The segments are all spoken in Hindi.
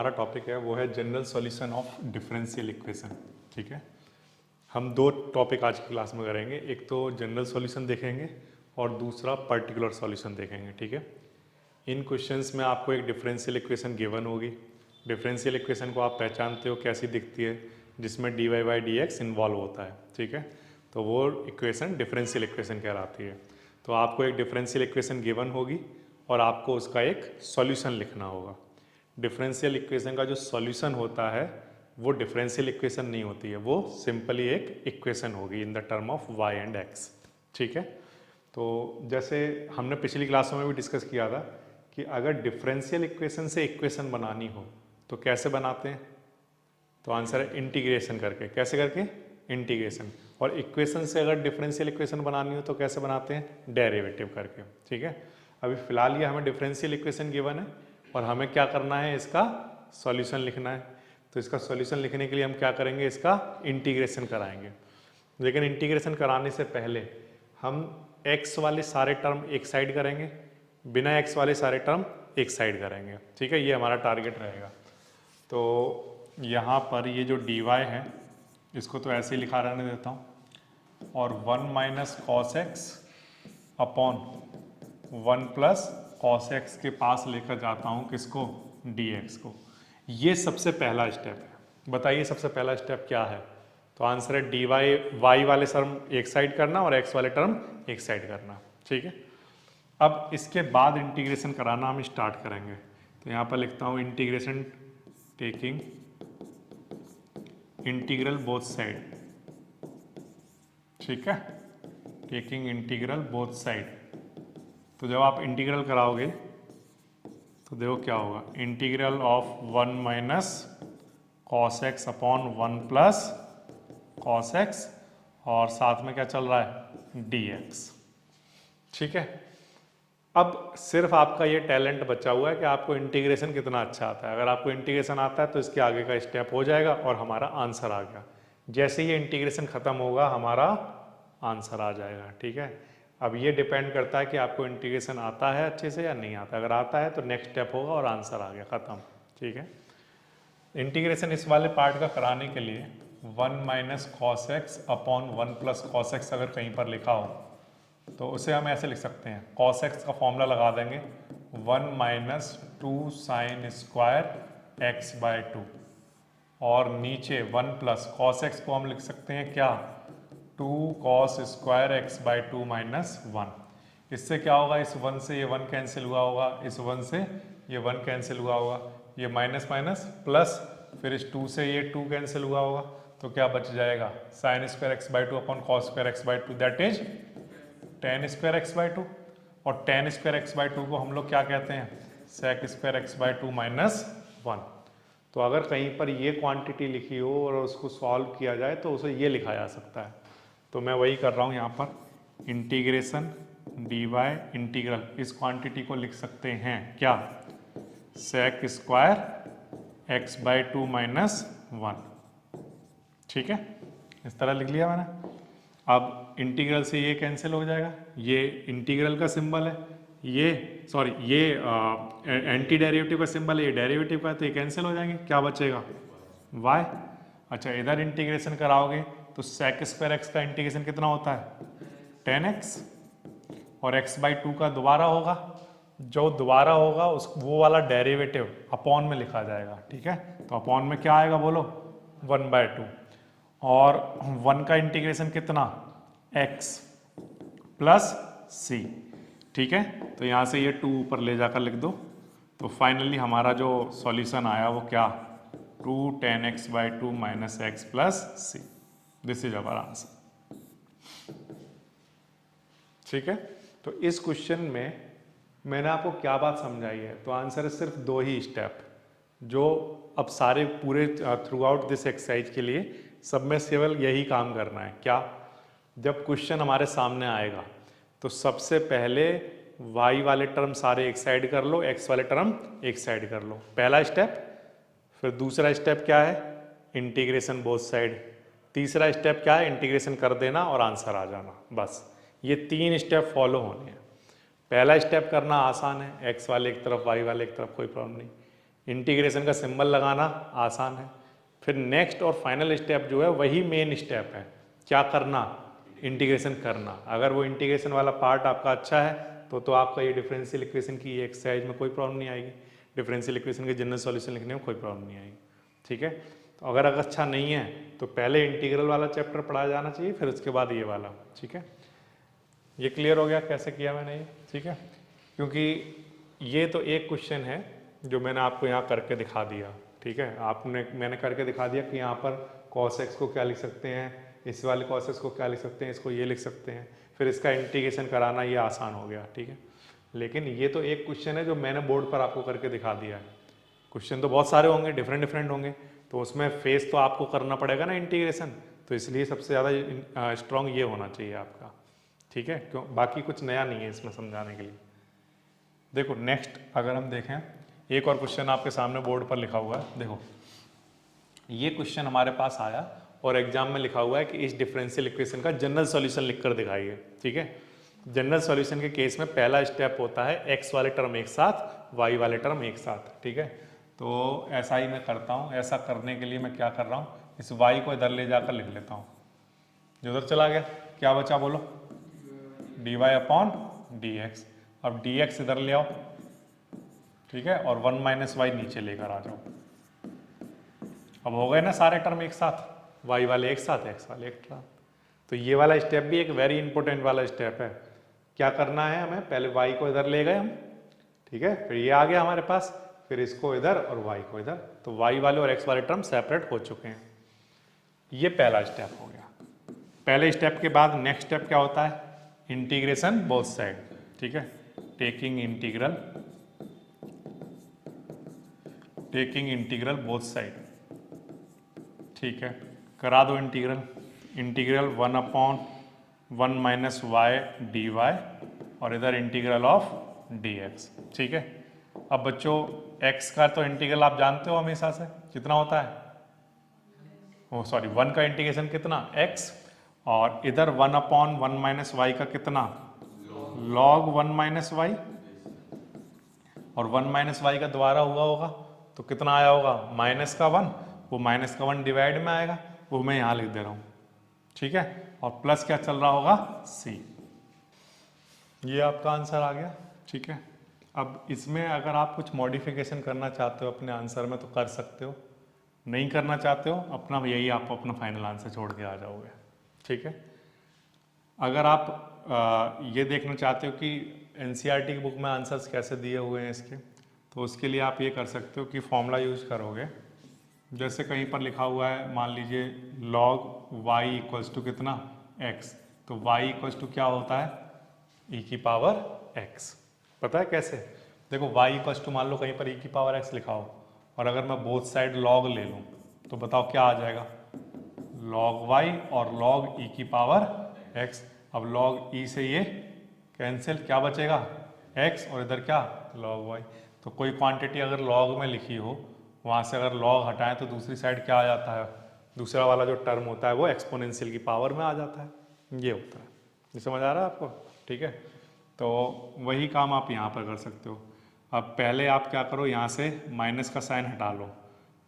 हमारा टॉपिक है वो है general solution of differential equation. ठीक है, हम दो टॉपिक आज की क्लास में करेंगे, एक तो जनरल सॉल्यूशन देखेंगे और दूसरा पर्टिकुलर सॉल्यूशन देखेंगे। ठीक है, इन क्वेश्चंस में आपको एक डिफरेंशियल इक्वेशन गिवन होगी। डिफरेंशियल इक्वेशन को आप पहचानते हो कैसी दिखती है, जिसमें D Y by D X involve होता है। ठीक है, तो वो इक्वेशन डिफरेंशियल इक्वेशन कहलाती है। तो आपको एक डिफरेंशियल इक्वेशन गिवन होगी और आपको उसका एक सॉल्यूशन लिखना होगा। डिफरेंशियल इक्वेशन का जो सॉल्यूशन होता है वो डिफरेंशियल इक्वेशन नहीं होती है, वो सिंपली एक इक्वेशन होगी in the term of y and x। ठीक है, तो जैसे हमने पिछली क्लासों में भी डिस्कस किया था कि अगर डिफरेंशियल इक्वेशन से इक्वेशन बनानी हो तो कैसे बनाते हैं, तो आंसर है इंटीग्रेशन करके। कैसे करके? इंटीग्रेशन। और इक्वेशन से अगर डिफरेंशियल इक्वेशन बनानी हो तो कैसे बनाते हैं? डेरिवेटिव करके। ठीक है, अभी फिलहाल ये हमें डिफरेंशियल इक्वेशन गिवन है और हमें क्या करना है, इसका सॉल्यूशन लिखना है। तो इसका सॉल्यूशन लिखने के लिए हम क्या करेंगे, इसका इंटीग्रेशन कराएंगे। लेकिन इंटीग्रेशन कराने से पहले हम x वाले सारे टर्म एक साइड करेंगे, बिना x वाले सारे टर्म एक साइड करेंगे। ठीक है, ये हमारा टारगेट रहेगा। तो यहाँ पर ये जो dy है इसको तो ऐसे ही लिखा रहने देता हूँ और 1 minus cos x upon 1 plus cos x के पास लेकर जाता हूँ किसको, dx को। ये सबसे पहला स्टेप है। बताइए सबसे पहला स्टेप क्या है, तो आंसर है dy y वाले टर्म एक साइड करना और x वाले टर्म एक साइड करना। ठीक है, अब इसके बाद इंटीग्रेशन कराना हम स्टार्ट करेंगे। तो यहाँ पर लिखता हूँ integration taking integral both side. ठीक है, टेकिंग इंटीग्रल बोथ साइड। तो जब आप इंटीग्रल कराओगे तो देखो क्या होगा, integral of 1 minus cos x upon 1 plus cos x और साथ में क्या चल रहा है, dx। ठीक है, अब सिर्फ आपका ये टैलेंट बचा हुआ है कि आपको इंटीग्रेशन कितना अच्छा आता है। अगर आपको इंटीग्रेशन आता है तो इसके आगे का स्टेप हो जाएगा और हमारा आंसर आ गया। जैसे ये इंटीग्रेशन खत्म होगा हमारा आंसर आ जाएगा। ठीक है, अब ये डिपेंड करता है कि आपको इंटीग्रेशन आता है अच्छे से या नहीं आता। अगर आता है तो नेक्स्ट स्टेप होगा और आंसर आ गया, खत्म। ठीक है, इंटीग्रेशन इस वाले पार्ट का कराने के लिए 1 minus cos x upon 1 plus cos x अगर कहीं पर लिखा हो तो उसे हम ऐसे लिख सकते हैं, कॉस एक्स का फॉर्मूला लगा देंगे 1 minus 2 sine square X by 2 और नीचे 1 प्लस कॉस एक्स को हम लिख सकते हैं क्या, 2 cos square X by 2 minus 1। इससे क्या होगा, इस 1 से ये 1 कैंसिल हुआ होगा, इस 1 से ये 1 कैंसिल हुआ होगा, ये माइनस माइनस प्लस, फिर इस 2 से ये 2 कैंसिल हुआ होगा, तो क्या बच जाएगा, sine square X by 2 upon cos square X by 2 that is tan square X by 2। और टेन स्क्वायर एक्स बाय 2 को हम लोग क्या कहते हैं, sec square X by 2 minus 1। तो अगर कहीं पर ये क्वांटिटी लिखी हो और उसको सॉल्व किया जाए तो उसे ये लिखा जा सकता है। तो मैं वही कर रहा हूँ यहाँ पर, इंटीग्रेशन डी वाई इंटीग्रल, इस क्वांटिटी को लिख सकते हैं क्या, sec square X by 2 minus 1। ठीक है, इस तरह लिख लिया मैंने। अब इंटीग्रल से ये कैंसिल हो जाएगा, ये इंटीग्रल का सिंबल है, ये सॉरी ये एंटी डेरिवेटिव का सिंबल है, ये डेरिवेटिव का, तो ये कैंसिल हो जाएंगे, क्या बचेगा, y। अच्छा, इधर इंटीग्रेशन कराओगे तो सेक स्क्वायर एक्स का इंटीग्रेशन कितना होता है, 10x और x बाई 2 का दोबारा होगा, जो दोबारा होगा उस वो वाला डेरिवेटिव अपॉन में लिखा जाएगा। ठीक है, तो अपॉन में क्या आएगा बोलो, 1/2 और 1 का इंटीग्रेशन कितना, x प्लस c। ठीक है, तो यहाँ से ये 2 ऊपर ले जाकर लिख दो। तो फाइनली हमारा जो सॉल्यूशन आया वो क्या, 2 10x by 2 minus X plus C. This is our answer. ठीक है, तो इस क्वेश्चन में मैंने आपको क्या बात समझाई है, तो आंसर है सिर्फ 2 ही स्टेप, जो अब सारे पूरे थ्रू आउट दिस एक्सरसाइज के लिए सब में केवल यही काम करना है। क्या, जब क्वेश्चन हमारे सामने आएगा तो सबसे पहले y वाले टर्म सारे एक साइड कर लो, x वाले टर्म एक साइड कर लो, पहला स्टेप। फिर दूसरा स्टेप क्या है, इंटीग्रेशन बोथ साइड। तीसरा स्टेप क्या है, इंटीग्रेशन कर देना और आंसर आ जाना। बस ये 3 स्टेप फॉलो होने हैं। पहला स्टेप करना आसान है, x वाले एक तरफ y वाले एक तरफ, कोई प्रॉब्लम नहीं। इंटीग्रेशन का सिंबल लगाना आसान है। फिर नेक्स्ट और फाइनल स्टेप जो है वही मेन स्टेप है, क्या करना, इंटीग्रेशन करना। अगर वो इंटीग्रेशन वाला पार्ट आपका अच्छा है तो आपका ये डिफरेंशियल इक्वेशन की एक्सरसाइज में कोई प्रॉब्लम नहीं आएगी, डिफरेंशियल इक्वेशन के जनरल सॉल्यूशन लिखने में कोई प्रॉब्लम नहीं आएगी। ठीक है, तो अगर अच्छा नहीं है तो पहले इंटीग्रल वाला चैप्टर पढ़ाया जाना चाहिए, फिर उसके बाद ये वाला। ठीक है, ये क्लियर हो गया कैसे किया मैंने ये। ठीक है, क्योंकि ये तो एक क्वेश्चन है जो मैंने आपको यहाँ करके दिखा दिया। ठीक है, मैंने करके दिखा दिया कि यहाँ पर cos x को क्या लिख सकते हैं, इस वाले cos x को क्या लिख सकते हैं, इसको ये लिख सकते हैं, फिर इसका इंटीग्रेशन कराना ये आसान हो गया। ठीक है, लेकिन ये तो एक क्वेश्चन है जो मैंने बोर्ड पर आपको करके दिखा दिया है। क्वेश्चन तो बहुत सारे होंगे, डिफरेंट होंगे, तो उसमें फेस तो आपको करना पड़ेगा ना इंटीग्रेशन, तो इसलिए सबसे ज़्यादा स्ट्रॉन्ग ये होना चाहिए आपका। ठीक है, क्यों, बाकी कुछ नया नहीं है इसमें समझाने के लिए। देखो नेक्स्ट अगर हम देखें, एक और क्वेश्चन आपके सामने बोर्ड पर लिखा हुआ है। देखो ये क्वेश्चन हमारे पास आया और एग्जाम में लिखा हुआ है कि इस डिफरेंशियल इक्वेशन का जनरल सॉल्यूशन लिखकर दिखाइए। ठीक है, जनरल सॉल्यूशन के केस में पहला स्टेप होता है एक्स वाले टर्म एक साथ, वाई वाले टर्म एक साथ। ठीक है, तो ऐसा ही मैं करता हूँ। ऐसा करने के लिए मैं क्या कर रहा हूँ, इस वाई को इधर ले जाकर लिख लेता हूँ, जो उधर चला गया क्या बचा बोलो, d y upon d x. अब डी एक्स इधर ले आओ, ठीक है, और 1 माइनस वाई नीचे लेकर आ जाओ। अब हो गए ना सारे टर्म एक साथ, वाई वाले एक साथ, एक्स वाले एक साथ। तो ये वाला स्टेप भी एक वेरी इंपॉर्टेंट वाला स्टेप है। क्या करना है हमें, पहले वाई को इधर ले गए हम, ठीक है, फिर ये आ गया हमारे पास, फिर इसको इधर और वाई को इधर, तो वाई वाले और एक्स वाले टर्म सेपरेट हो चुके हैं। ये पहला स्टेप हो गया। पहले स्टेप के बाद नेक्स्ट स्टेप क्या होता है, इंटीग्रेशन बोथ साइड। ठीक है, टेकिंग इंटीग्रल बोथ साइड। ठीक है, करा दो integral 1 upon 1 minus y d y और इधर इंटीग्रल ऑफ डी एक्स। ठीक है, अब बच्चों x का तो इंटीग्रल आप जानते हो हमेशा से कितना होता है, ओ सॉरी 1 का इंटीग्रेशन कितना x, और इधर 1 अपॉन 1 माइनस वाई का कितना log 1 माइनस वाई, और 1 माइनस वाई का द्वारा हुआ होगा तो कितना आया होगा माइनस का 1, वो माइनस का 1 डिवाइड में आएगा, वो मैं यहाँ लिख दे रहा हूँ। ठीक है, और प्लस क्या चल रहा होगा c। ये आपका आंसर आ गया। ठीक है, अब इसमें अगर आप कुछ मॉडिफिकेशन करना चाहते हो अपने आंसर में तो कर सकते हो, नहीं करना चाहते हो अपना यही आप अपना फाइनल आंसर छोड़ के आ जाओगे। ठीक है, अगर आप ये देखना चाहते हो कि एनसीईआरटी की बुक में आंसर्स कैसे दिए हुए हैं इसके, तो उसके लिए आप ये कर सकते हो कि फॉर्मूला यूज करोगे। जैसे कहीं पर लिखा हुआ है, मान लीजिए log y इक्वल्स टू कितना x, तो y इक्वल्स टू क्या होता है e की पावर x। पता है कैसे, देखो y इक्वल्स टू मान लो कहीं पर e की पावर x लिखा हो, और अगर मैं बोथ साइड log ले लूँ तो बताओ क्या आ जाएगा, log y और log e की पावर x। अब log e से ये कैंसिल, क्या बचेगा x, और इधर क्या log y। तो कोई क्वांटिटी अगर log में लिखी हो, वहाँ से अगर log हटाएं तो दूसरी साइड क्या आ जाता है, दूसरा वाला जो टर्म होता है वो एक्सपोनेंशियल की पावर में आ जाता है। ये होता है, ये समझ आ रहा है आपको। ठीक है, तो वही काम आप यहाँ पर कर सकते हो। अब पहले आप क्या करो, यहाँ से माइनस का साइन हटा लो,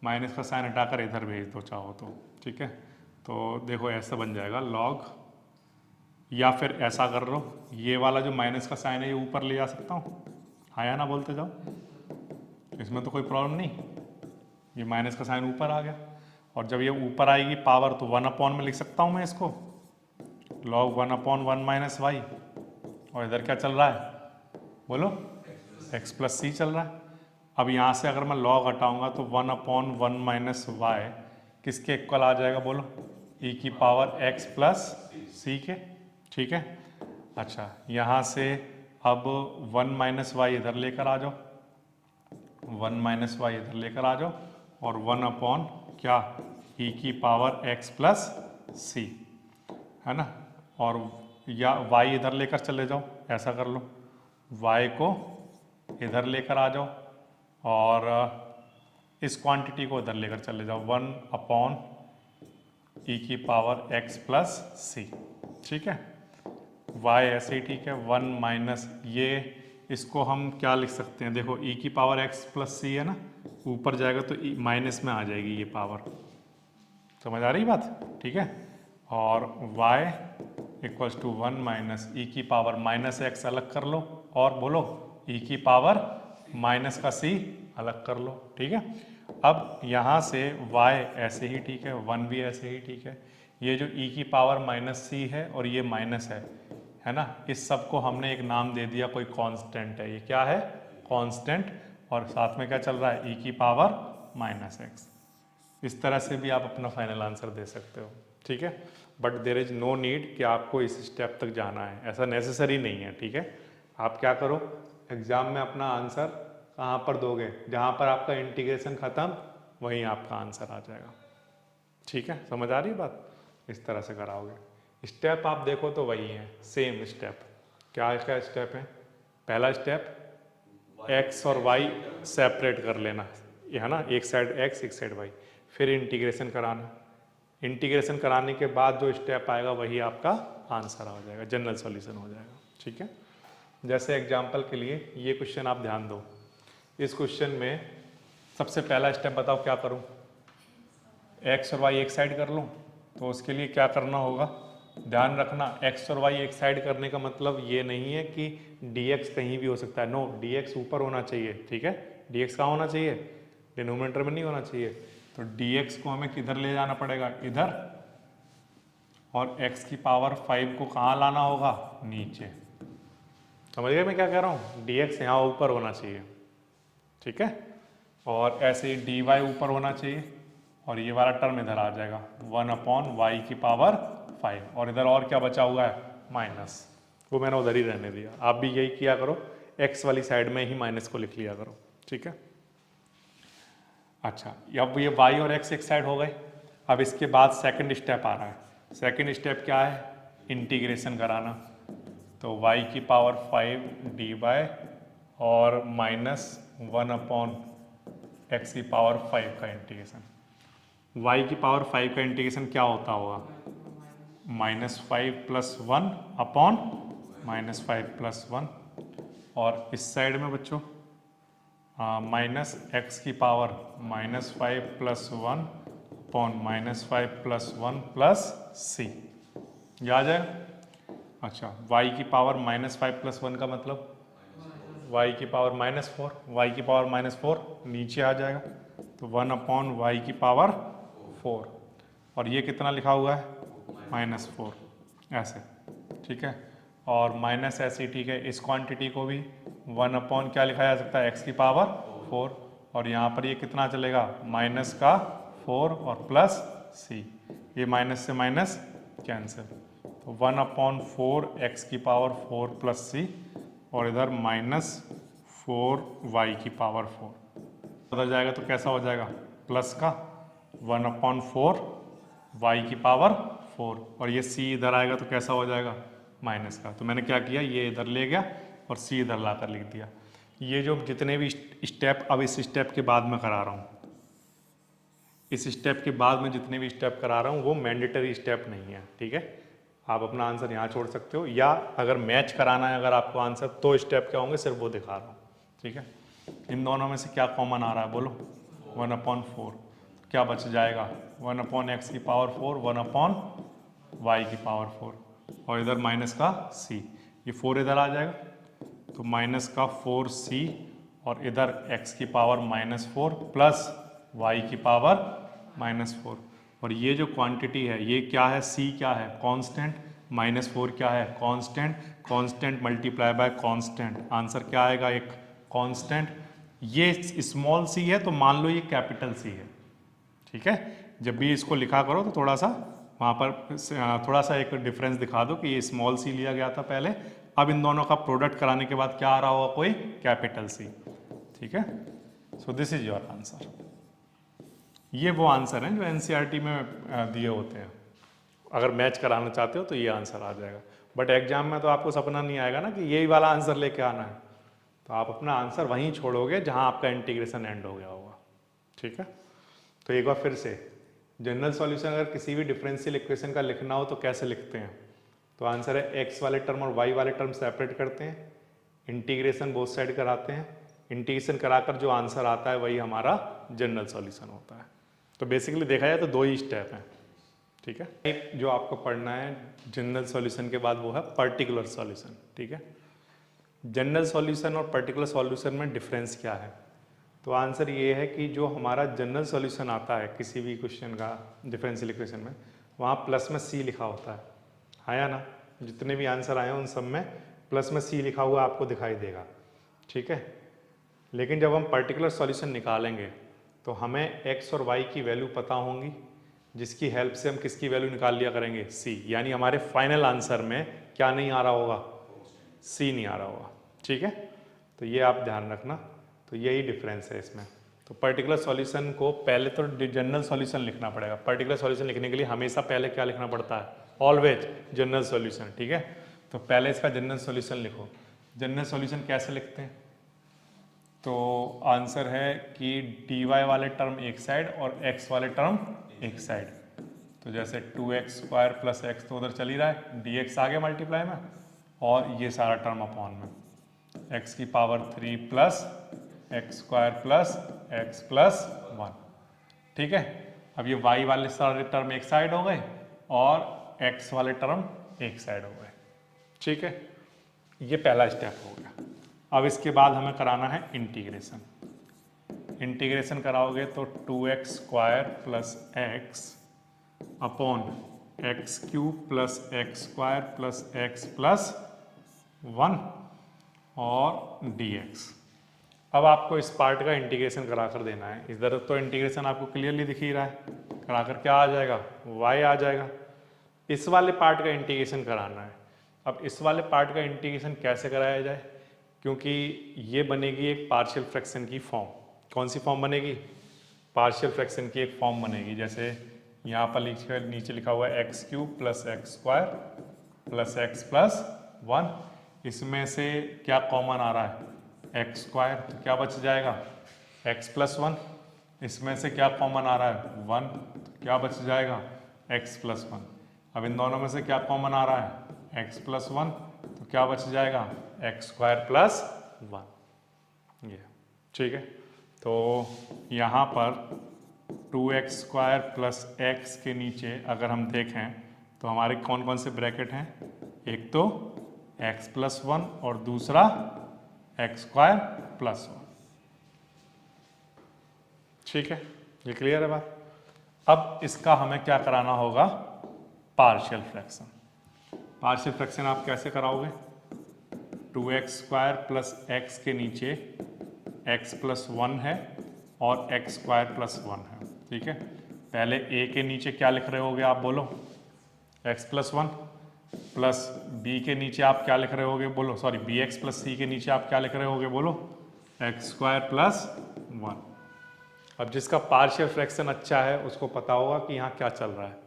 माइनस का साइन हटाकर इधर भेज दो चाहो तो। ठीक है, तो देखो ऐसा बन जाएगा log, या फिर ऐसा कर लो, ये वाला जो माइनस का साइन है ये ऊपर ले जा सकता हूँ, हाँ या ना बोलते जाओ, इसमें तो कोई प्रॉब्लम नहीं। ये माइनस का साइन ऊपर आ गया, और जब ये ऊपर आएगी पावर तो 1 अपॉन में लिख सकता हूँ मैं इसको, log 1 अपॉन 1 माइनस वाई, और इधर क्या चल रहा है बोलो x प्लस सी चल रहा है। अब यहाँ से अगर मैं log हटाऊंगा तो 1 अपॉन 1 माइनस वाई किसके इक्वल आ जाएगा बोलो, e की पावर x प्लस सी के। ठीक है, अच्छा यहाँ से अब 1 माइनस वाई इधर लेकर आ जाओ, 1 माइनस वाई इधर लेकर आ जाओ, और 1 अपॉन क्या e की पावर x प्लस सी, है ना, और या y इधर लेकर चले जाओ, ऐसा कर लो, y को इधर लेकर आ जाओ और इस क्वांटिटी को इधर लेकर चले जाओ, 1 अपॉन e की पावर x प्लस सी। ठीक है, y ऐसे ही ठीक है, 1 माइनस ये इसको हम क्या लिख सकते हैं, देखो e की पावर x प्लस सी है ना, ऊपर जाएगा तो माइनस में आ जाएगी ये पावर, समझ आ रही बात, ठीक है। और y इक्वल्स टू 1 माइनस ई की पावर माइनस एक्स अलग कर लो, और बोलो e की पावर माइनस का c अलग कर लो, ठीक है। अब यहाँ से y ऐसे ही ठीक है, 1 भी ऐसे ही ठीक है, ये जो e की पावर माइनस c है और ये माइनस है ना, इस सब को हमने एक नाम दे दिया, कोई कांस्टेंट है, ये क्या है, कांस्टेंट, और साथ में क्या चल रहा है, e की पावर माइनस एक्स। इस तरह से भी आप अपना फाइनल आंसर दे सकते हो, ठीक है। But there is no need कि आपको इस स्टेप तक जाना है, ऐसा नेसेसरी नहीं है, ठीक है। आप क्या करो, एग्जाम में अपना आंसर कहाँ पर दोगे, जहाँ पर आपका इंटीग्रेशन खत्म वहीं आपका आंसर आ जाएगा, ठीक है। समझ आ रही बात, इस तरह से कराओगे। स्टेप आप देखो तो वही है, सेम स्टेप। क्या स्टेप है, पहला स्टेप x और y सेपरेट कर लेना, ये है ना, एक साइड x एक साइड y, फिर इंटीग्रेशन कराना, इंटीग्रेशन कराने के बाद जो स्टेप आएगा वही आपका आंसर आ जाएगा, जनरल सॉल्यूशन हो जाएगा, ठीक है। जैसे एग्जांपल के लिए ये क्वेश्चन आप ध्यान दो, इस क्वेश्चन में सबसे पहला स्टेप बताओ क्या करूं, x और y एक साइड कर लूं, तो उसके लिए क्या करना होगा, ध्यान रखना x और y एक साइड करने का मतलब ये नहीं है कि dx कहीं भी हो सकता है, नो, dx ऊपर होना चाहिए, ठीक है। dx कहाँ होना चाहिए, डिनोमिनेटर में नहीं होना चाहिए, तो dx को हमें किधर ले जाना पड़ेगा, इधर, और x की पावर 5 को कहाँ लाना होगा, नीचे। समझ गए मैं क्या कह रहा हूँ, dx यहाँ ऊपर होना चाहिए, ठीक है, और ऐसे ही dy ऊपर होना चाहिए, और ये वाला टर्म इधर आ जाएगा 1/y की पावर 5, और इधर और क्या बचा हुआ है, माइनस, वो मैंने उधर ही रहने दिया। आप भी यही किया करो, x वाली साइड में ही माइनस को लिख लिया करो, ठीक है। अच्छा, अब ये y और x एक साइड हो गए। अब इसके बाद सेकंड स्टेप आ रहा है, सेकंड स्टेप क्या है, इंटीग्रेशन कराना, तो y की पावर 5 dy और माइनस 1/x की पावर 5 का इंटीग्रेशन। y की पावर 5 का इंटीग्रेशन क्या होता होगा, -5 + 1 अपॉन -5 + 1, और इस साइड में बच्चों -x की पावर -5 + 1 अपॉन -5 + 1 + c, ये आ जाएगा। अच्छा, y की पावर -5 + 1 का मतलब y की पावर -4, y की पावर -4 नीचे आ जाएगा, तो 1/y की पावर 4, और ये कितना लिखा हुआ है, -4, ऐसे, ठीक है। और माइनस ऐसे, ठीक है, इस क्वांटिटी को भी 1/ क्या लिखा जा सकता है, x की पावर 4, और यहाँ पर ये कितना चलेगा, माइनस का 4 और प्लस c, ये माइनस से माइनस कैंसिल, तो 1/4 x की पावर 4 + c, और इधर -4y की पावर 4, उधर जाएगा तो कैसा हो जाएगा, प्लस का 1/4 y की पावर 4, और ये c इधर आएगा तो कैसा हो जाएगा, माइनस का। तो मैंने क्या किया, ये इधर ले गया और c इधर लाकर लिख दिया। ये जो जितने भी स्टेप अब इस स्टेप के बाद में करा रहा हूँ, इस स्टेप के बाद में जितने भी स्टेप करा रहा हूँ वो मैंडेटरी स्टेप नहीं है, ठीक है। आप अपना आंसर यहाँ छोड़ सकते हो, या अगर मैच कराना है अगर आपको आंसर, तो स्टेप क्या होंगे सिर्फ वो दिखा रहा हूँ, ठीक है। इन दोनों में से क्या कॉमन आ रहा है, बोलो, 1/4, क्या बच जाएगा, 1/x की पावर 4, 1/y की पावर 4, और इधर माइनस का c, ये 4 इधर आ जाएगा, तो माइनस का 4c, और इधर x की पावर -4 प्लस y की पावर -4, और ये जो क्वांटिटी है ये क्या है, c क्या है, कांस्टेंट, -4 क्या है, constant, constant multiply by constant, answer क्या आएगा, एक कांस्टेंट। ये स्मॉल c है तो मान लो ये कैपिटल C है, ठीक है। जब भी इसको लिखा करो तो थोड़ा सा वहाँ पर थोड़ा सा एक डिफरेंस दिखा दो कि ये स्मॉल c लिया गया था पहले, अब इन दोनों का प्रोडक्ट कराने के बाद क्या आ रहा होगा, कोई कैपिटल C, ठीक है। So this is your answer. ये वो आंसर हैं जो एनसीईआरटी में दिए होते हैं, अगर मैच कराना चाहते हो तो ये आंसर आ जाएगा। बट एग्जाम में तो आपको सपना नहीं आएगा ना कि यही वाला आंसर लेके आना है, तो आप अपना आंसर वहीं छोड़ोगे जहां आपका इंटीग्रेशन एंड हो गया होगा, ठीक है। तो एक बार फिर से, जनरल सॉल्यूशन अगर किसी भी डिफरेंशियल इक्वेशन का लिखना हो तो कैसे लिखते हैं, तो आंसर है x वाले टर्म और y वाले टर्म सेपरेट करते हैं, इंटीग्रेशन बोथ साइड कराते हैं, इंटीग्रेशन कराकर जो आंसर आता है वही हमारा जनरल सॉल्यूशन होता है। तो बेसिकली देखा जाए तो 2 ही स्टेप हैं, ठीक है। एक जो आपको पढ़ना है जनरल सॉल्यूशन के बाद वो है पर्टिकुलर सॉल्यूशन, ठीक है। जनरल सॉल्यूशन और पर्टिकुलर सॉल्यूशन में डिफरेंस क्या है? तो आंसर ये है कि जो हमारा जनरल सॉल्यूशन आता है किसी भी क्वेश्चन का डिफरेंशियल इक्वेशन में, वहाँ प्लस में सी लिखा होता है या ना? जितने भी आंसर आए हैं उन सब में प्लस में सी लिखा हुआ आपको दिखाई देगा, ठीक है। लेकिन जब हम पर्टिकुलर सॉल्यूशन निकालेंगे तो हमें एक्स और वाई की वैल्यू पता होंगी, जिसकी हेल्प से हम किसकी वैल्यू निकाल लिया करेंगे? सी। यानी हमारे फाइनल आंसर में क्या नहीं आ रहा होगा? सी नहीं आ रहा होगा, ठीक है। तो ये आप ध्यान रखना। तो यही डिफरेंस है इसमें। तो पर्टिकुलर सॉल्यूशन को पहले तो जनरल सॉल्यूशन लिखना पड़ेगा। पर्टिकुलर सॉल्यूशन लिखने के लिए हमेशा पहले क्या लिखना पड़ता है? ऑलवेज जनरल सॉल्यूशन, ठीक है। तो पहले इसका जनरल सॉल्यूशन लिखो। जनरल सॉल्यूशन कैसे लिखते हैं? तो आंसर है कि dy वाले टर्म एक साइड और x वाले टर्म एक साइड। तो जैसे 2x² प्लस x तो उधर चल ही रहा है, dx आगे मल्टीप्लाई में, और ये सारा टर्म अपॉन में x की power 3 plus x² plus x plus 1, ठीक है। अब ये y वाले सारे टर्म एक साइड हो गए और x वाले टर्म एक साइड हो गए, ठीक है। ये पहला स्टेप हो गया। अब इसके बाद हमें कराना है इंटीग्रेशन। इंटीग्रेशन कराओगे तो 2x² plus x upon x³ plus x² plus x plus 1 और dx। अब आपको इस पार्ट का इंटीग्रेशन कराकर देना है। इधर तो इंटीग्रेशन आपको क्लियरली दिख ही रहा है, कराकर क्या आ जाएगा? y आ जाएगा। इस वाले पार्ट का इंटीग्रेशन कराना है। अब इस वाले पार्ट का इंटीग्रेशन कैसे कराया जाए? क्योंकि ये बनेगी एक पार्शियल फ्रैक्शन की फॉर्म। कौन सी फॉर्म बनेगी? पार्शियल फ्रैक्शन की एक फॉर्म बनेगी। जैसे यहाँ पर नीचे लिखा हुआ है x³ plus x² plus x plus 1। इसमें से क्या कॉमन आ रहा है? x², तो क्या बच जाएगा? x plus 1। इसमें से क्या कॉमन आ रहा है? 1, तो क्या बच जाएगा? x plus 1। अब इन दोनों में से क्या कॉमन आ रहा है? x प्लस 1, तो क्या बच जाएगा? x² plus 1। ये ठीक है। तो यहाँ पर 2x² प्लस x के नीचे अगर हम देखें तो हमारे कौन कौन से ब्रैकेट हैं? एक तो x प्लस 1 और दूसरा x² प्लस 1, ठीक है। ये क्लियर है बात? अब इसका हमें क्या कराना होगा? Partial fraction. पार्शियल फ्रैक्शन आप कैसे कराओगे? 2x² प्लस x के नीचे x प्लस 1 है और x² प्लस 1 है, ठीक है। पहले a के नीचे क्या लिख रहे होगे आप? बोलो। x प्लस 1 प्लस b के नीचे आप क्या लिख रहे होगे? बोलो। सॉरी, bx प्लस c के नीचे आप क्या लिख रहे होगे? बोलो। x² plus 1। अब जिसका पार्शियल फ्रैक्शन अच्छा है उसको पता होगा कि यहाँ क्या चल रहा है।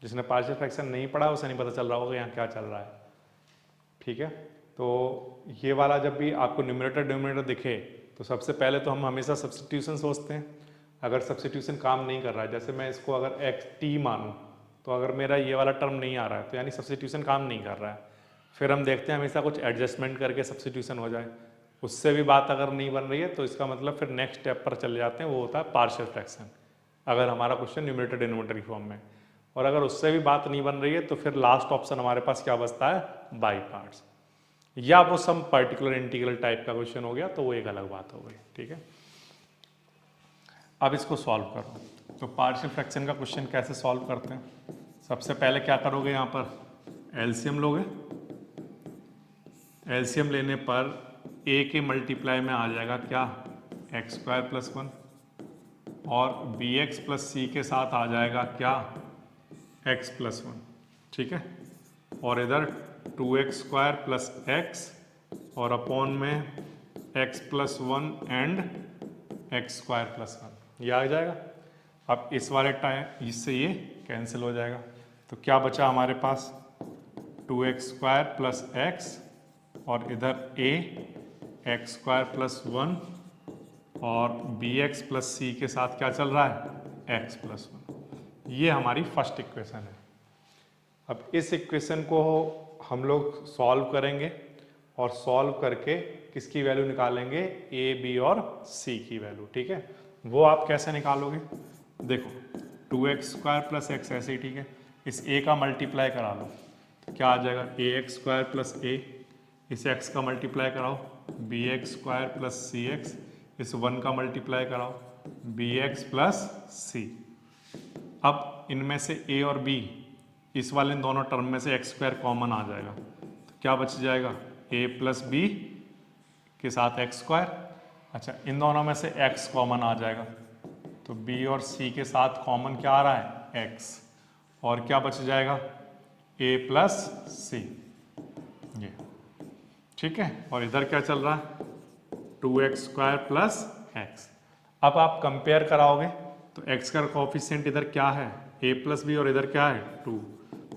जिसने पार्शियल फ्रैक्शन नहीं पढ़ा उसे नहीं पता चल रहा होगा यहाँ क्या चल रहा है, ठीक है। तो ये वाला जब भी आपको न्यूमरेटर डिनोमिनेटर दिखे तो सबसे पहले तो हम हमेशा सब्स्टिट्यूशन सोचते हैं। अगर सब्स्टिट्यूशन काम नहीं कर रहा है, जैसे मैं इसको अगर xt मानूं, तो अगर मेरा ये वाला टर्म नहीं आ रहा है तो यानी सब्स्टिट्यूशन काम नहीं कर रहा है। फिर हम देखते हैं हमेशा कुछ एडजस्टमेंट करके सब्स्टिट्यूशन हो जाए। उससे भी बात अगर नहीं बन रही है तो इसका मतलब फिर नेक्स्ट स्टेप पर चले जाते हैं, वो होता है पार्शियल फ्रैक्शन। अगर हमारा क्वेश्चन न्यूमरेटर डिनोमिनेटर की फॉर्म में, और अगर उससे भी बात नहीं बन रही है तो फिर लास्ट ऑप्शन हमारे पास क्या बचता है? By parts. या वो सम पर्टिकुलर इंटीग्रल टाइप का क्वेश्चन हो गया तो वो एक अलग बात हो गई, ठीक है। अब इसको सॉल्व करो। तो पार्शियल फ्रैक्शन का क्वेश्चन कैसे सॉल्व करते हैं? सबसे पहले क्या करोगे? यहाँ पर एलसीएम लोगे। एलसीएम लेने पर a के मल्टीप्लाई में आ जाएगा क्या? x² प्लस 1 और bx प्लस c के साथ आ जाएगा क्या? x प्लस 1, ठीक है। और इधर 2x² प्लस x और अपॉन में x plus 1 and x² plus 1, ये आ जाएगा। अब इस वाले टाइम इससे ये कैंसिल हो जाएगा। तो क्या बचा हमारे पास? 2x² प्लस x और इधर a x² प्लस 1 और bx प्लस c के साथ क्या चल रहा है? x plus 1। ये हमारी फर्स्ट इक्वेशन है। अब इस इक्वेशन को हम लोग सॉल्व करेंगे और सॉल्व करके किसकी वैल्यू निकालेंगे, ए बी और सी की वैल्यू। ठीक है, वो आप कैसे निकालोगे, देखो 2x² + x ऐसे ही, ठीक है, इस a का मल्टीप्लाई करा लो तो क्या आ जाएगा, ax² + a, इस x का मल्टीप्लाई कराओ bx² + cx, इस 1 का मल्टीप्लाई कराओ bx + c। अब इनमें से a और b, इस वाले दोनों टर्म में से x² कॉमन आ जाएगा तो क्या बच जाएगा, a + b के साथ x²। अच्छा, इन दोनों में से x कॉमन आ जाएगा तो b और c के साथ कॉमन क्या आ रहा है, x, और क्या बच जाएगा, a + c, ये ठीक है। और इधर क्या चल रहा है, 2x² + x। अब आप कंपेयर कराओगे तो x का कोफिशिएंट इधर क्या है, a + b, और इधर क्या है 2,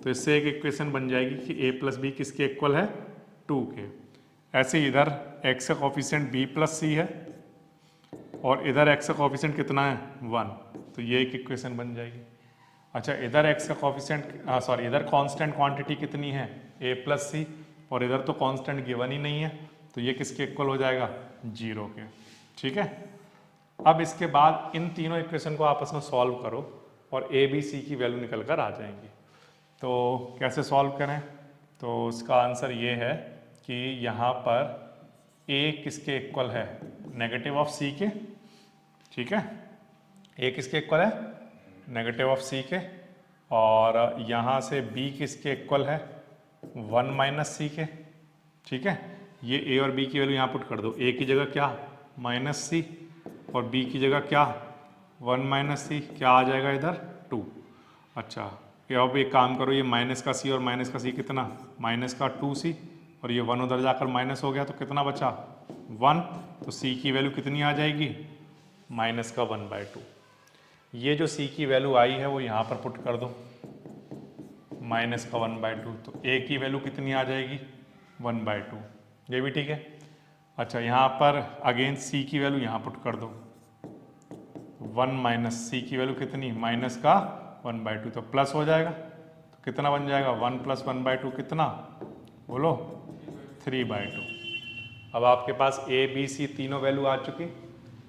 तो इससे एक इक्वेशन बन जाएगी कि a + b किसके इक्वल है, 2 के। ऐसे ही इधर x का कोफिशिएंट b + c है और इधर x का कोफिशिएंट कितना है, 1, तो ये एक इक्वेशन बन जाएगी। अच्छा, इधर x का कोफिशिएंट सॉरी इधर कांस्टेंट क्वांटिटी कितनी है, a + c, और इधर तो कांस्टेंट गिवन ही नहीं है तो ये किसके इक्वल हो जाएगा, 0 के। ठीक है, अब इसके बाद इन तीनों इक्वेशन को आपस में सॉल्व करो और a b c की वैल्यू निकल कर आ जाएंगी। तो कैसे सॉल्व करें, तो इसका आंसर ये है कि यहाँ पर a किसके इक्वल है, नेगेटिव ऑफ c के। ठीक है, a किसके इक्वल है, नेगेटिव ऑफ c के, और यहाँ से b किसके इक्वल है, 1 - c के। ठीक है, ये a और b की वैल्यू यहाँ पुट कर दो, a की जगह क्या, -c, और b की जगह क्या, 1 - c, क्या आ जाएगा इधर, 2। अच्छा, ये अब एक काम करो, ये माइनस का c और माइनस का c कितना, -2c, और ये 1 उधर जाकर माइनस हो गया तो कितना बचा, 1, तो c की वैल्यू कितनी आ जाएगी, -1/2। ये जो c की वैल्यू आई है वो यहाँ पर पुट कर दो, -1/2, तो a की वैल्यू कितनी आ जाएगी, 1/2, ये भी ठीक है। अच्छा, यहाँ पर अगेन c की वैल्यू यहाँ पुट कर दो, 1 - c की वैल्यू कितनी, -1/2, तो प्लस हो जाएगा, तो कितना बन जाएगा, 1 + 1/2 कितना, बोलो, 3/2। अब आपके पास a b c तीनों वैल्यू आ चुकी,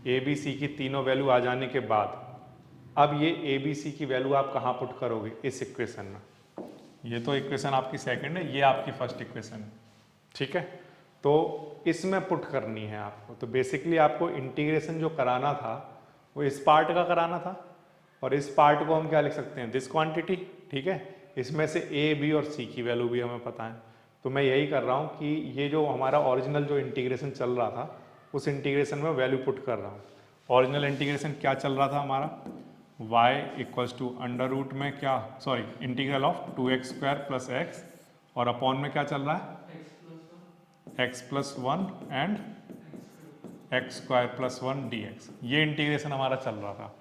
a b c की तीनों वैल्यू आ जाने के बाद अब ये a b c की वैल्यू आप कहाँ पुट करोगे, इस इक्वेशन में। ये तो इक्वेशन आपकी सेकंड है, ये आपकी फर्स्ट इक्वेशन है। ठीक है, तो इसमें पुट करनी है आपको। तो बेसिकली आपको इंटीग्रेशन जो कराना था वो इस पार्ट का कराना था, और इस पार्ट को हम क्या लिख सकते हैं, दिस क्वांटिटी। ठीक है, इसमें से a b और c की वैल्यू भी हमें पता है, तो मैं यही कर रहा हूँ कि ये जो हमारा ओरिजिनल जो इंटीग्रेशन चल रहा था उस इंटीग्रेशन में वैल्यू पुट कर रहा हूँ। ओरिजिनल इंटीग्रेशन क्या चल रहा था हमारा, y = अंडर रूट में क्या, sorry integral of 2x² + x, और अपॉन में क्या चल रहा है, x + 1 एंड x² + 1 dx। ये इंटीग्रेशन हमारा चल रहा था।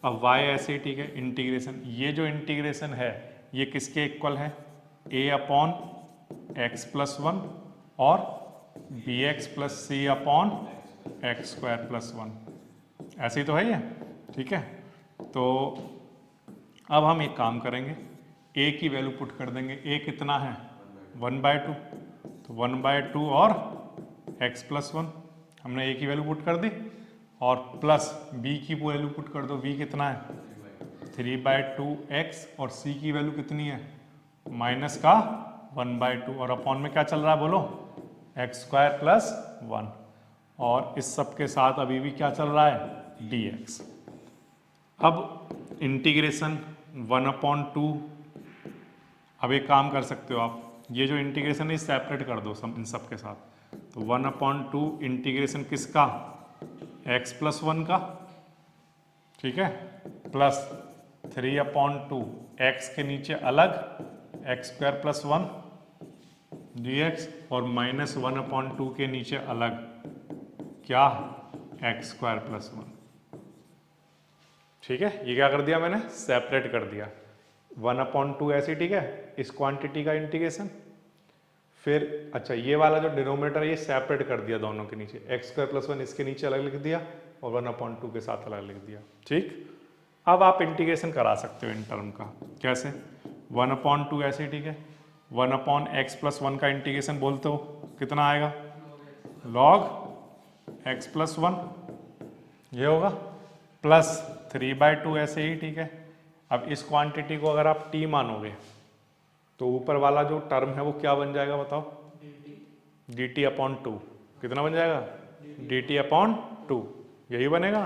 अब y ऐसे ही, ठीक है, इंटीग्रेशन, ये जो इंटीग्रेशन है ये किसके इक्वल है, a/x + 1 और bx + c/x² + 1, ऐसे ही तो है ये। ठीक है, तो अब हम एक काम करेंगे, a की वैल्यू पुट कर देंगे, a कितना है, 1/2, तो 1/2 और x + 1 हमने a की वैल्यू पुट कर दी, और प्लस b की वैल्यू पुट कर दो, b कितना है, 3/2x, और c की वैल्यू कितनी है, -1/2, और अपॉन में क्या चल रहा है बोलो, x² + 1, और इस सब के साथ अभी भी क्या चल रहा है, dx। अब इंटीग्रेशन 1/2, अब एक काम कर सकते हो आप, ये जो इंटीग्रेशन है सेपरेट कर दो इन सब के साथ, तो 1/2 इंटीग्रेशन किसका, x + 1 का, ठीक है, प्लस 3/2 x के नीचे अलग x² + 1 dx, और -1/2 के नीचे अलग क्या, x² + 1। ठीक है, ये क्या कर दिया मैंने, सेपरेट कर दिया, 1/2 ऐसे, ठीक है, इस क्वांटिटी का इंटीग्रेशन। फिर अच्छा, ये वाला जो डिनोमिनेटर ये सेपरेट कर दिया दोनों के नीचे, x² + 1 इसके नीचे अलग लिख दिया और 1/2 के साथ अलग लिख दिया। ठीक, अब आप इंटीग्रेशन करा सकते हो इन टर्म का, कैसे, 1/2 ऐसे, ठीक है, 1/x + 1 का इंटीग्रेशन बोलते हो कितना आएगा log x प्लस 1, ये होगा प्लस 3/2 ऐसे ही, ठीक है। अब इस क्वांटिटी को अगर आप t मानोगे तो ऊपर वाला जो टर्म है वो क्या बन जाएगा बताओ, dt अपॉन 2, कितना बन जाएगा dt अपॉन 2, यही बनेगा।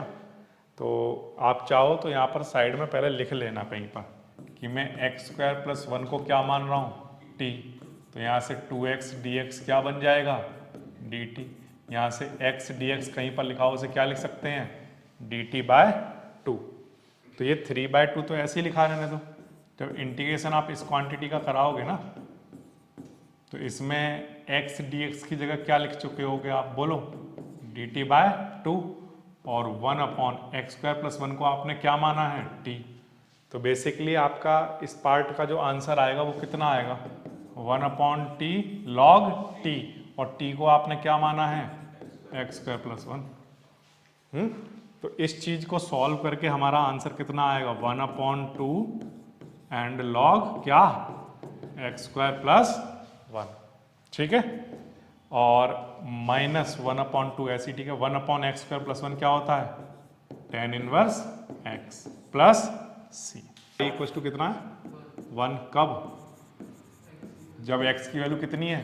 तो आप चाहो तो यहाँ पर साइड में पहले लिख लेना कहीं पर कि मैं x² प्लस 1 को क्या मान रहा हूँ t, तो यहाँ से 2x dx क्या बन जाएगा dt, यहाँ से x dx कहीं पर लिखा हो उसे क्या लिख सकते हैं dt/2। तो ये 3/2 तो ऐसे ही लिखा रहने दो। जब इंटीग्रेशन आप इस क्वांटिटी का कराओगे ना तो इसमें x dx की जगह क्या लिख चुके होगे आप बोलो dt/2, और 1 अपॉन x² प्लस 1 को आपने क्या माना है t। तो बेसिकली आपका इस पार्ट का जो आंसर आएगा वो कितना आएगा 1 अपॉन t log t, और t को आपने क्या माना है x² प्लस 1। तो इस चीज को सॉल्व करके हमारा आंसर कितना आएगा 1 अपॉन 2 एंड log क्या x² प्लस 1, ठीक है। और माइनस 1 अपॉन 2 ऐसी, ठीक है। 1 अपॉन x² प्लस 1 क्या होता है tan inverse x plus c equal to कितना है 1, कब जब x की वैल्यू कितनी है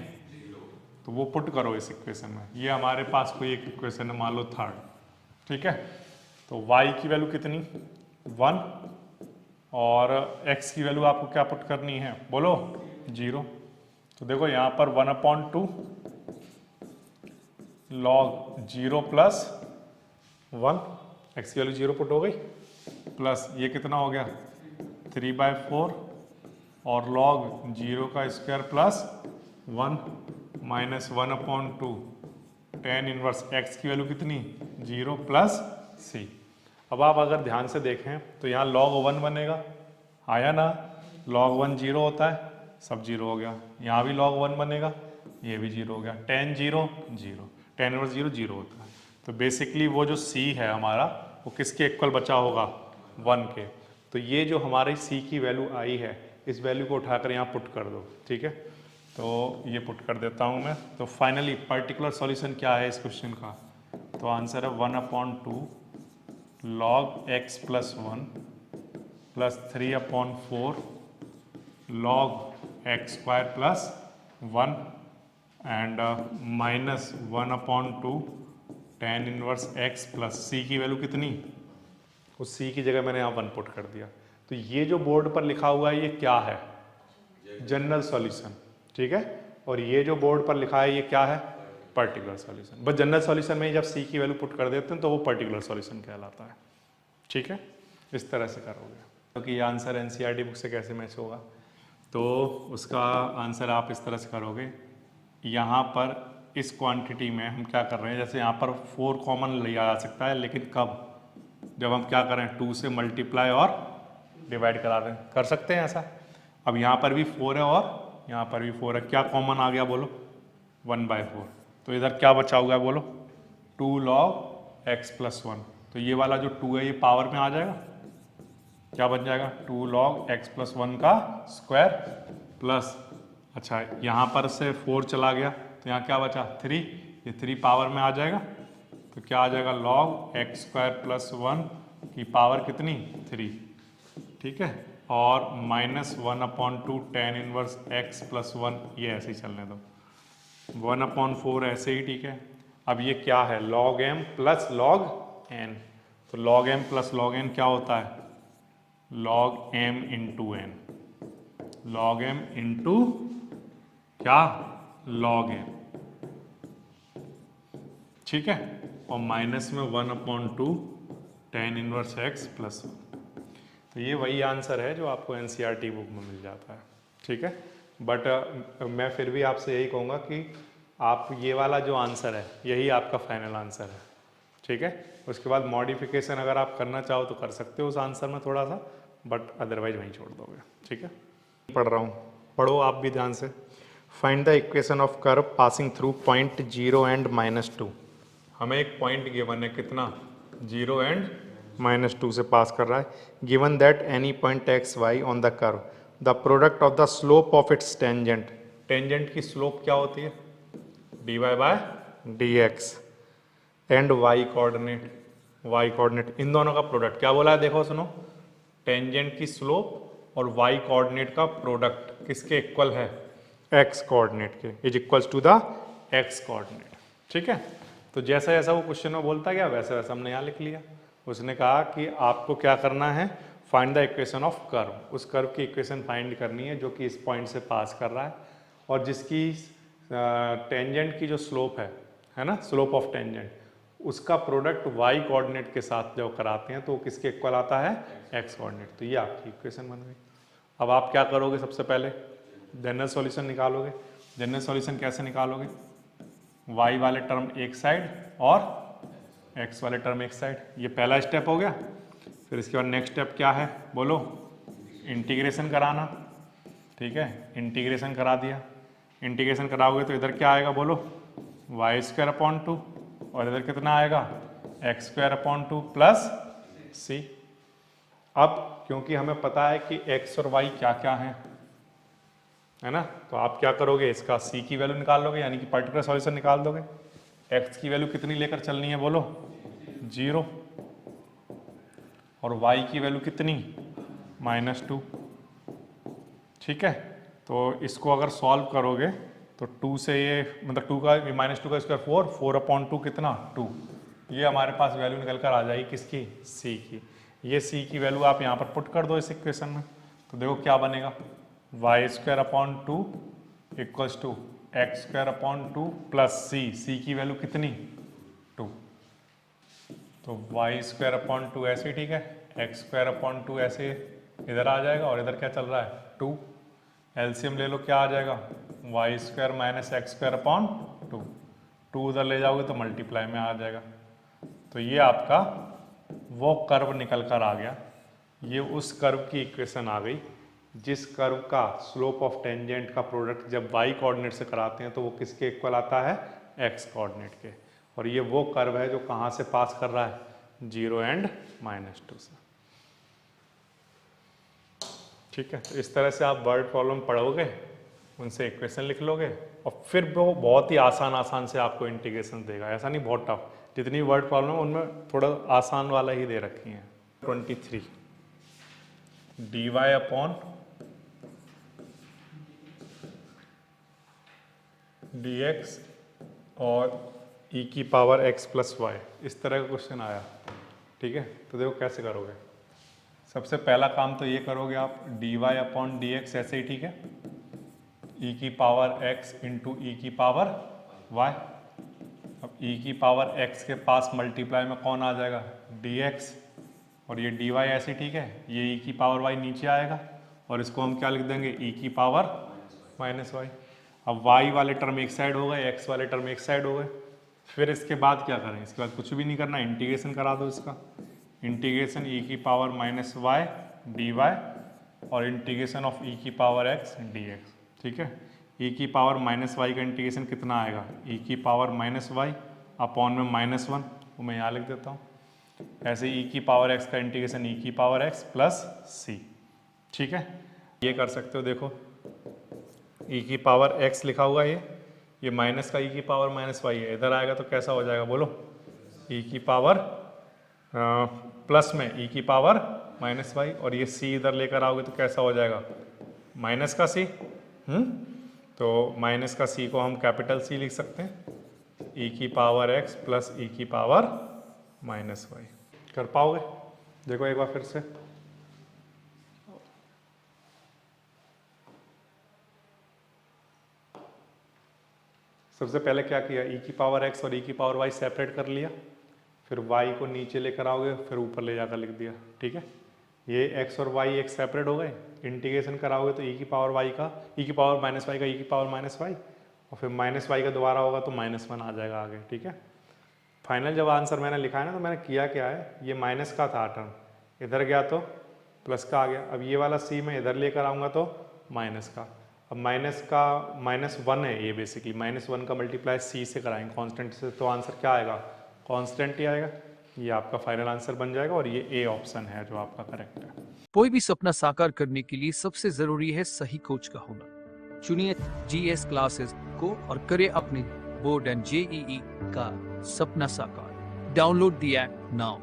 तो वो पुट करो इस इक्वेशन में। ये हमारे पास कोई एक इक्वेशन है मान लो 3rd, ठीक है। तो y की वैल्यू कितनी 1 और x की वैल्यू आपको क्या पुट करनी है बोलो 0। तो देखो यहाँ पर 1 अपॉन 2 log 0 प्लस 1, x की वैल्यू 0 पुट हो गई, प्लस ये कितना हो गया 3/4 और log 0 का square plus 1 minus 1 upon 2 tan inverse x की वैल्यू कितनी 0 प्लस c। अब आप अगर ध्यान से देखें तो यहाँ log 1 बनेगा, आया ना, log 1 0 होता है, सब 0 हो गया। यहाँ भी log 1 बनेगा, ये भी 0 हो गया। tan 0 0, tan इनवर्स 0 0 होता है। तो बेसिकली वो जो c है हमारा वो किसके इक्वल बचा होगा 1 के। तो ये जो हमारी c की वैल्यू आई है इस वैल्यू को उठाकर यहाँ पुट कर दो, ठीक है। तो ये पुट कर देता हूँ मैं। तो फाइनली पर्टिकुलर सॉल्यूशन क्या है इस क्वेश्चन का, तो आंसर है 1 upon 2 log x plus 1 plus 3 upon 4 log x² plus 1 and minus 1 upon 2 tan inverse x plus c की वैल्यू कितनी, उस c की जगह मैंने यहाँ 1 पुट कर दिया। तो ये जो बोर्ड पर लिखा हुआ है ये क्या है जनरल सॉल्यूशन, ठीक है। और ये जो बोर्ड पर लिखा है ये क्या है पर्टिकुलर सॉल्यूशन। बस जनरल सॉल्यूशन में ही जब c की वैल्यू पुट कर देते हैं तो वो पर्टिकुलर सॉल्यूशन कहलाता है, ठीक है। इस तरह से करोगे क्योंकि ये आंसर एनसीईआरटी बुक से कैसे मैच होगा, तो उसका आंसर आप इस तरह से करोगे। यहाँ पर इस क्वांटिटी में हम क्या कर रहे हैं, जैसे यहाँ पर 4 कॉमन लिया जा सकता है, लेकिन कब, जब हम क्या करें 2 से मल्टीप्लाई और डिवाइड करा दें, कर सकते हैं ऐसा। अब यहाँ पर भी 4 है और यहाँ पर भी 4 है, क्या कॉमन आ गया बोलो 1/4। तो इधर क्या बचा हुआ है बोलो 2 log x प्लस 1। तो ये वाला जो 2 है ये पावर में आ जाएगा, क्या बन जाएगा 2 log x प्लस 1 का स्क्वायर प्लस, अच्छा यहाँ पर से 4 चला गया तो यहाँ क्या बचा 3, ये 3 पावर में आ जाएगा। तो क्या आ जाएगा log x² प्लस 1 की पावर कितनी 3, ठीक है। और minus 1 upon 2 tan inverse x plus 1, ये ऐसे ही चलने दो, 1 अपॉन 4 ऐसे ही, ठीक है। अब ये क्या है log m plus log n। तो log m plus log n क्या होता है log m into n, log m into क्या log n, ठीक है। और माइनस में 1 upon 2 tan inverse x plus 1। तो ये वही आंसर है जो आपको एनसीईआरटी बुक में मिल जाता है, ठीक है। बट मैं फिर भी आपसे यही कहूँगा कि आप ये वाला जो आंसर है यही आपका फाइनल आंसर है, ठीक है। उसके बाद मॉडिफिकेशन अगर आप करना चाहो तो कर सकते हो उस आंसर में थोड़ा सा, बट अदरवाइज वहीं छोड़ दोगे, ठीक है। पढ़ रहा हूँ, पढ़ो आप भी ध्यान से। Find the equation of curve passing through point 0 and -2। हमें एक पॉइंट गिवन है कितना 0 एंड -2 से पास कर रहा है। Given that any point x y on the curve the product of the slope of its tangent. Tangent की स्लोप क्या होती है dy by dx and y coordinate इन दोनों का प्रोडक्ट क्या बोला है देखो सुनो, टेंजेंट की स्लोप और y कोऑर्डिनेट का प्रोडक्ट किसके इक्वल है, x कोऑर्डिनेट के, is equals to the x coordinate. ठीक है, तो जैसा जैसा वो क्वेश्चन में बोलता गया वैसा वैसा हमने यहाँ लिख लिया। उसने कहा कि आपको क्या करना है, find the equation of curve, उस कर्व की इक्वेशन फाइंड करनी है जो कि इस पॉइंट से पास कर रहा है और जिसकी टेंजेंट की जो स्लोप है ना, स्लोप ऑफ टेंजेंट, उसका प्रोडक्ट y कोऑर्डिनेट के साथ जब कराते हैं तो किसके इक्वल आता है, x कोऑर्डिनेट। तो ये आपकी इक्वेशन बन गई। अब आप क्या करोगे, सबसे पहले जनरल सॉल्यूशन निकालोगे। जनरल सॉल्यूशन कैसे निकालोगे, y वाले टर्म एक साइड और x वाले टर्म एक साइड, ये पहला स्टेप हो गया। फिर इसके बाद नेक्स्ट स्टेप क्या है बोलो, इंटीग्रेशन कराना। ठीक है, इंटीग्रेशन करा दिया, इंटीग्रेशन कराओगे तो इधर क्या आएगा बोलो, y² और इधर कितना आएगा, x² प्लस c। अब क्योंकि हमें पता है कि x और y क्या क्या है ना, तो आप क्या करोगे, इसका c की वैल्यू निकाल लोगे, यानी कि पर्टिकुलर सॉल्यूशन निकाल दोगे। x की वैल्यू कितनी लेकर चलनी है बोलो, 0, और y की वैल्यू कितनी, -2। ठीक है, तो इसको अगर सॉल्व करोगे तो 2 से ये मतलब 2 का -2 का स्क्वायर 4/2 कितना 2, ये हमारे पास वैल्यू निकल कर आ जाएगी किसकी, c की। ये c की वैल्यू आप यहाँ पर पुट कर दो इस इक्वेशन में, तो देखो क्या बनेगा, y² equals to x² plus c की वैल्यू कितनी 2, तो y² ऐसे ही ठीक है, x² ऐसे इधर आ जाएगा और इधर क्या चल रहा है 2, एलसीएम ले लो क्या आ जाएगा, y² माइनस x²/2, 2 उधर ले जाओगे तो मल्टीप्लाई में आ जाएगा। तो ये आपका वो कर्व निकल कर आ गया, ये उस कर्व की इक्वेशन आ गई जिस कर्व का स्लोप ऑफ टेंजेंट का प्रोडक्ट जब y कोऑर्डिनेट से कराते हैं तो वो किसके इक्वल आता है, x कोऑर्डिनेट के। और ये वो कर्व है जो कहाँ से पास कर रहा है, 0 एंड -2 से। ठीक है, तो इस तरह से आप वर्ड प्रॉब्लम पढ़ोगे, उनसे इक्वेशन लिख लोगे और फिर वो बहुत ही आसान से आपको इंटीग्रेशन देगा, ऐसा नहीं बहुत टफ। जितनी वर्ड प्रॉब्लम उनमें थोड़ा आसान वाला ही दे रखी है। 23 dy अपॉन dx और e की पावर x प्लस y, इस तरह का क्वेश्चन आया। ठीक है, तो देखो कैसे करोगे। सबसे पहला काम तो ये करोगे आप, dy अपॉन dx ऐसे ही ठीक है, e की पावर x इंटू ई की पावर y। अब e की पावर x के पास मल्टीप्लाई में कौन आ जाएगा, dx, और ये dy ऐसे ठीक है, ये e की पावर y नीचे आएगा और इसको हम क्या लिख देंगे, e की पावर -y। अब y वाले टर्म एक साइड हो गए, x वाले टर्म एक साइड हो गए। फिर इसके बाद क्या करें, इसके बाद कुछ भी नहीं करना, इंटीग्रेशन करा दो इसका, इंटीग्रेशन e की पावर -y dy और इंटीग्रेशन ऑफ e की पावर x dx। ठीक है, e की पावर -y का इंटीग्रेशन कितना आएगा, e की पावर -y अपॉन में -1, वो मैं यहाँ लिख देता हूँ। ऐसे e की पावर x का इंटीग्रेशन e की पावर x प्लस c। ठीक है, ये कर सकते हो, देखो e की पावर x लिखा हुआ है, ये माइनस का e की पावर -y है, इधर आएगा तो कैसा हो जाएगा बोलो, e की पावर प्लस में e की पावर -y, और ये c इधर लेकर आओगे तो कैसा हो जाएगा, माइनस का c। तो माइनस का c को हम कैपिटल C लिख सकते हैं, e की पावर x प्लस e की पावर -y। कर पाओगे, देखो एक बार फिर से। सबसे पहले क्या किया, e की पावर x और e की पावर y सेपरेट कर लिया, फिर y को नीचे लेकर आओगे, फिर ऊपर ले जाकर लिख दिया। ठीक है, ये x और y एक सेपरेट हो गए, इंटीग्रेशन कराओगे तो e की पावर y का, e की पावर -y का e की पावर -y, और फिर -y का दोबारा होगा तो -1 आ जाएगा आगे। ठीक है, फाइनल जब आंसर मैंने लिखा है ना, तो मैंने किया क्या है, ये माइनस का था टर्म, इधर गया तो प्लस का आ गया। अब ये वाला c मैं इधर लेकर आऊँगा तो माइनस का, अब माइनस का -1 है ये, बेसिकली -1 का मल्टीप्लाई c से कराएंगे कांस्टेंट से, तो आंसर क्या आएगा, कांस्टेंट ही आएगा। ये आपका फाइनल आंसर बन जाएगा और ये ए ऑप्शन है जो आपका करेक्ट है। कोई भी सपना साकार करने के लिए सबसे जरूरी है सही कोच का होना। चुनिए जीएस क्लासेस को और करें अपने बोर्ड एंड JEE का सपना साकार। Download the app now.